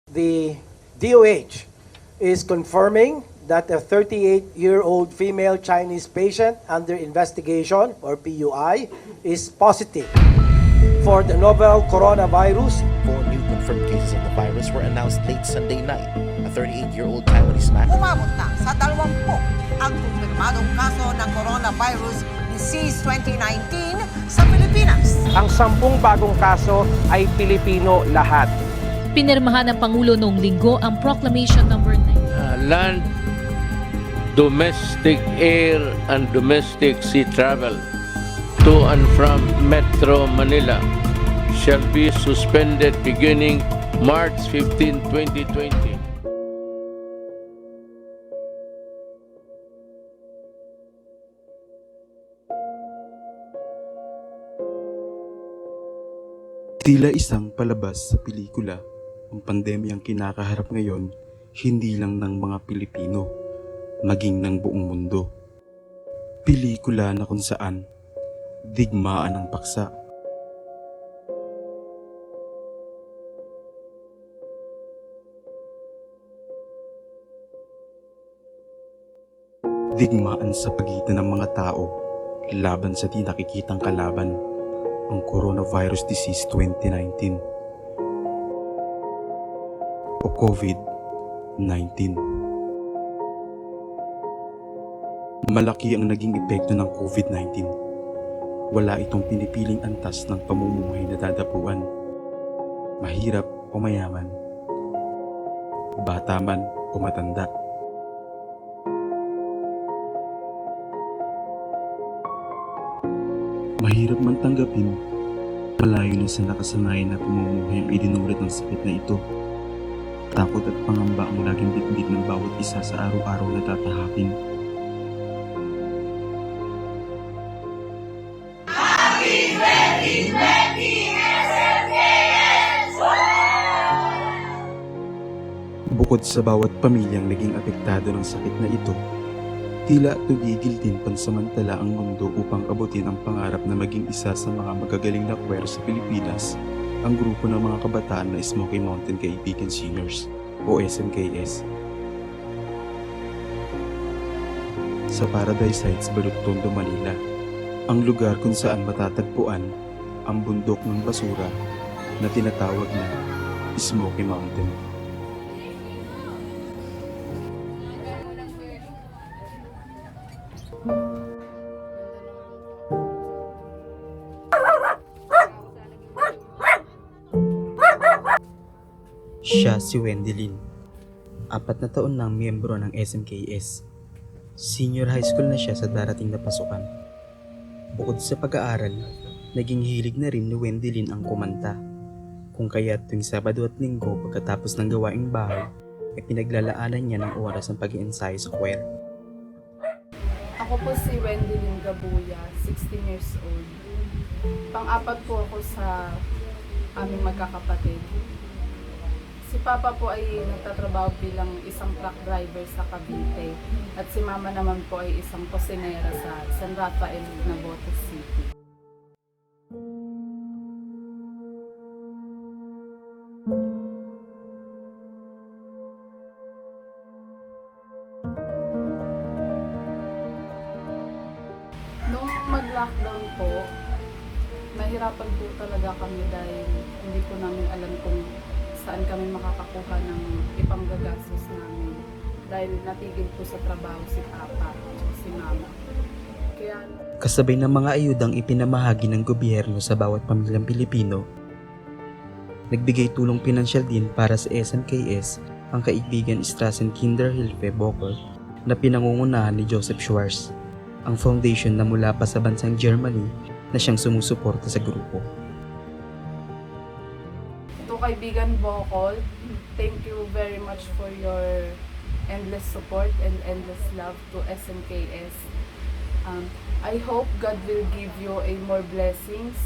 The DOH is confirming that a 38-year-old female Chinese patient under investigation, or PUI, is positive for the novel coronavirus. 4 new confirmed cases of the virus were announced late Sunday night. A 38-year-old Taiwanese man Umabot na sa 20 ang kumpirmadong kaso ng coronavirus disease 2019 sa Pilipinas. Ang 10 bagong kaso ay Pilipino lahat. Pinirmahan ng Pangulo noong linggo ang Proclamation No. 9. Land, domestic air and domestic sea travel to and from Metro Manila shall be suspended beginning March 15, 2020. Tila isang palabas sa pelikula, ang pandemyang kinakaharap ngayon, hindi lang ng mga Pilipino, maging ng buong mundo. Pelikula na kung saan, digmaan ang paksa. Digmaan sa pagitan ng mga tao, laban sa di nakikitang kalaban, ang coronavirus disease 2019 o COVID-19. Malaki ang naging epekto ng COVID-19. Wala itong pinipiling antas ng pamumuhay na dadapuan. Mahirap o mayaman, bata man o matanda. Mahirap man tanggapin, malayo na sa nakasanayan na pamumuhay ang idinulot ng sakit na ito. Takot at pangamba ang laging bitbit ng bawat isa sa araw-araw na tatahakin. Happy 2020 SMKS! Bukod sa bawat pamilyang naging apektado ng sakit na ito, tila tumigil din pansamantala ang mundo upang abutin ang pangarap na maging isa sa mga magagaling na choir sa Pilipinas, ang grupo ng mga kabataan na Smokey Mountain Kaibigan Singers o SMKS. Sa Paradise Heights, Bocholt, Manila, ang lugar kung saan matatagpuan ang bundok ng basura na tinatawag na Smokey Mountain. Siya si Wendelin, 4 na taon nang miyembro ng SMKS. Senior high school na siya sa darating na pasukan. Bukod sa pag-aaral, naging hilig na rin ni Wendelin ang kumanta. Kung kaya tuwing Sabado at Linggo pagkatapos ng gawaing bahay, ay pinaglalaanan niya ng oras ng pag-iensayo sa choir. Ako po si Wendelin Gabuya, 16 years old. Pang-apat po ako sa aming magkakapatid. Si Papa po ay nagtatrabaho bilang isang truck driver sa Cavite at si Mama naman po ay isang kusinera sa San Rafael, Nabotas City. Nung mag-lockdown po, nahirapan po talaga kami dahil hindi po namin alam kung saan kami makakakuha ng ipanggagastos namin dahil natigil po sa trabaho si Papa at si Mama. Kaya Kasabay ng mga ayudang ipinamahagi ng gobyerno sa bawat pamilyang Pilipino, nagbigay tulong pinansyal din para sa SMKS ang kaibigan Strassenkinderhilfe Bocholt na pinangungunahan ni Joseph Schwartz, ang foundation na mula pa sa bansang Germany na siyang sumusuporta sa grupo. Kaibigan Bocholt, thank you very much for your endless support and endless love to SMKS. I hope God will give you a more blessings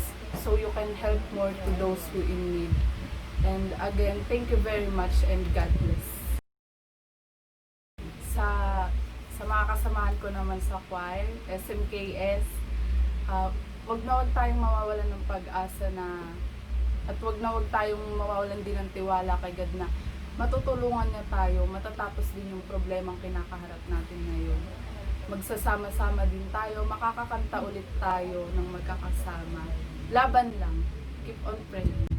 so you can help more to those who in need. And again, thank you very much and God bless. Sa mga kasamahan ko naman sa choir, SMKS, wag na wag tayong mawawalan ng pag-asa na at wag na wag tayong mawawalan din ng tiwala kay God na matutulungan niya tayo, matatapos din yung problemang kinakaharap natin ngayon. Magsasama-sama din tayo, makakakanta ulit tayo ng magkakasama. Laban lang, keep on praying.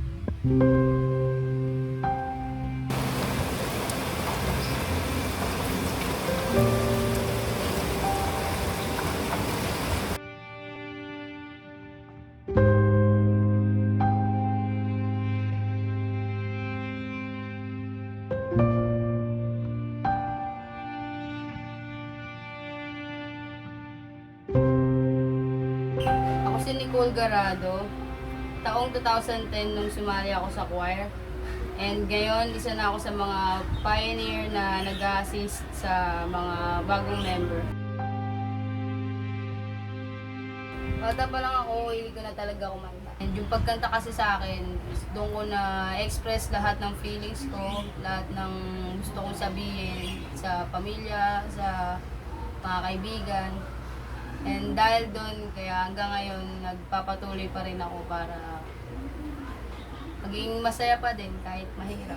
Ako si Nicole Garado. Taong 2010 nung sumali ako sa choir. And ngayon, isa na ako sa mga pioneer na nag-assist sa mga bagong member. Bata pa lang ako, hilig ko na talaga kumanta. And yung pagkanta kasi sa akin, doon ko na express lahat ng feelings ko, lahat ng gusto kong sabihin sa pamilya, sa mga kaibigan. And dahil doon, kaya hanggang ngayon, nagpapatuloy pa rin ako para maging masaya pa din kahit mahirap.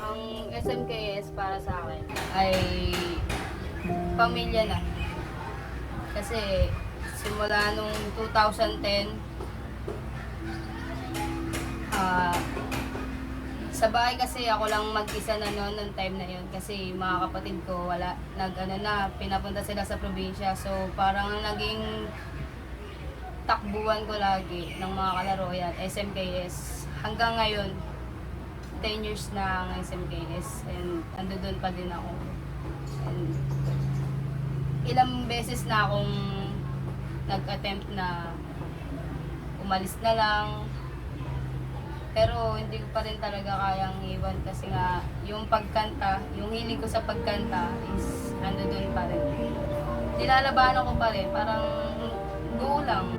Ang SMKS para sa akin ay pamilya na. Kasi simula nung 2010, sa bahay kasi ako lang mag-isa na noon nung time na yun kasi mga kapatid ko wala, pinapunta sila sa probinsya. So parang naging takbuhan ko lagi ng mga kalaro yan, SMKS. Hanggang ngayon, 10 years na ang SMKS and ando doon pa din ako. And ilang beses na akong nag-attempt na umalis na lang. Pero hindi ko pa rin talaga kayang iwan kasi nga yung pagkanta, yung hiling ko sa pagkanta is ando doon pa rin. Nilalabanan ko pa rin, parang go lang.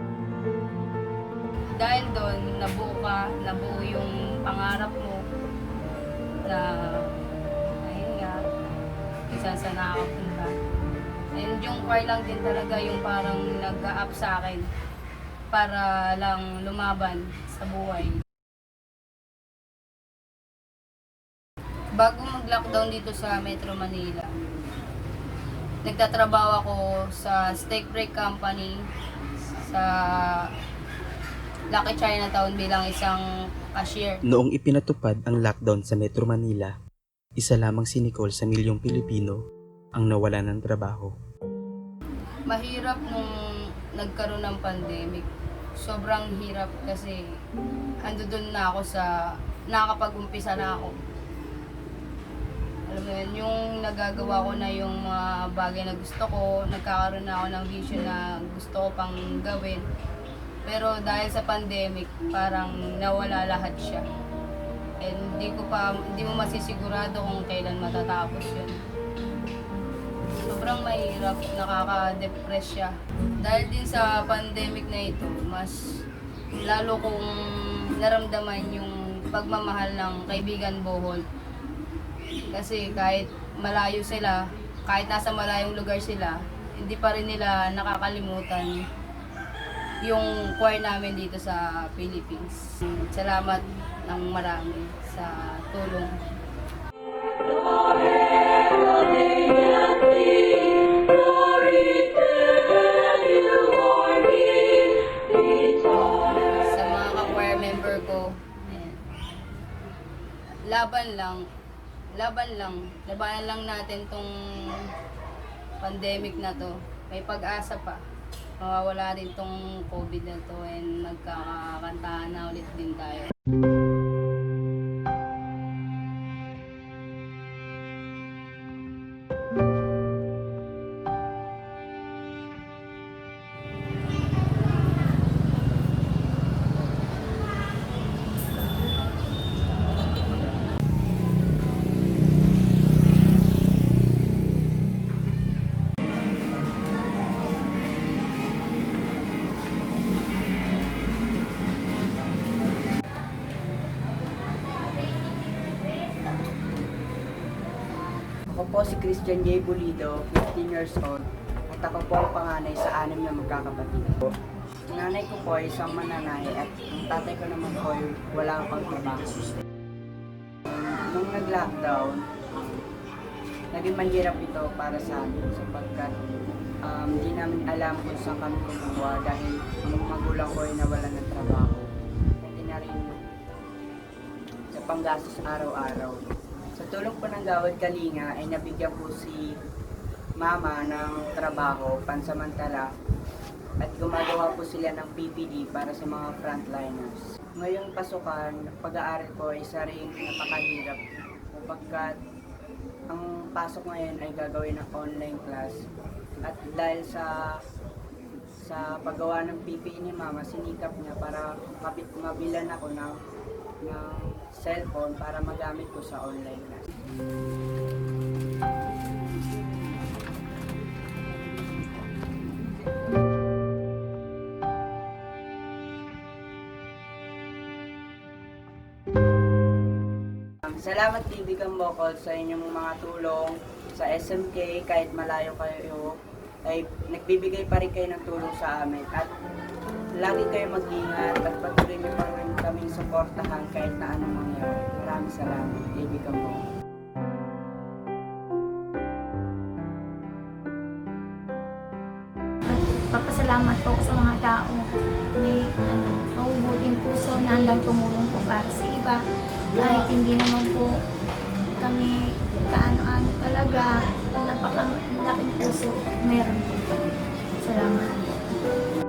Dahil doon, nabuo yung pangarap mo na ayun nga, isa sa nakapunta. And yung choir lang din talaga yung parang nag-a-up sa akin para lang lumaban sa buhay. Bago mag-lockdown dito sa Metro Manila, nagtatrabaho ako sa steak break company sa Lucky Chinatown bilang isang cashier. Noong ipinatupad ang lockdown sa Metro Manila, isa lamang si Nicole sa milyong Pilipino ang nawala ng trabaho. Mahirap nung nagkaroon ng pandemic. Sobrang hirap kasi ando doon na ako sa nakakapag-umpisa na ako. Alam mo yun, yung nagagawa ko na yung mga bagay na gusto ko, nagkakaroon na ako ng vision na gusto ko pang gawin. Pero dahil sa pandemic, parang nawala lahat siya. And hindi mo masisigurado kung kailan matatapos yun. Sobrang mahirap, nakaka-depress siya. Dahil din sa pandemic na ito, mas lalo kong naramdaman yung pagmamahal ng kaibigan Bocholt. Kasi kahit malayo sila, kahit nasa malayong lugar sila, hindi pa rin nila nakakalimutan yung choir namin dito sa Philippines. Salamat ng marami sa tulong. Sa mga ka-choir member ko, laban lang. Labanan lang natin tong pandemic na to. May pag-asa pa. Mawawala rin tong COVID na to and magkakakantahan na ulit din tayo. Ako po si Christian J. Bulido, 15 years old, at ako po ang panganay sa 6 na magkakapatid. Ang nanay ko po ay isang mananay at ang tatay ko naman po ay wala pang trabaho. Nung nag-lockdown, naging mahirap ito para sa amin sapagkat hindi namin alam kung saan kami kumuha dahil ang magulang ko ay nawalan ng trabaho. Hindi na rin sa panggastos araw-araw. Sa tulong po ng Gawad Kalinga ay nabigyan po si mama ng trabaho pansamantala at gumagawa po sila ng PPD para sa mga frontliners. Ngayong pasukan, pag-aaral ko ay isa rin napakahirap sapagkat ang pasok ngayon ay gagawin ng online class. At dahil sa paggawa ng PPE ni Mama, sinikap niya para mabilan ako ng cellphone para magamit ko sa online class. Salamat Kaibigan Bocholt sa inyong mga tulong sa SMK. Kahit malayo kayo ay nagbibigay pa rin kayo ng tulong sa amin at lagi kayo mag-ingat at patuloy niyo pa rin kaming suportahan kahit na anong mangyari. Maraming salamat Kaibigan Bocholt. Papasalamat po sa mga tao may mabubuting puso na handang tumulong po para sa iba. Kahit hindi naman po kami kaano-ano talaga, napakalaking puso meron po. Salamat.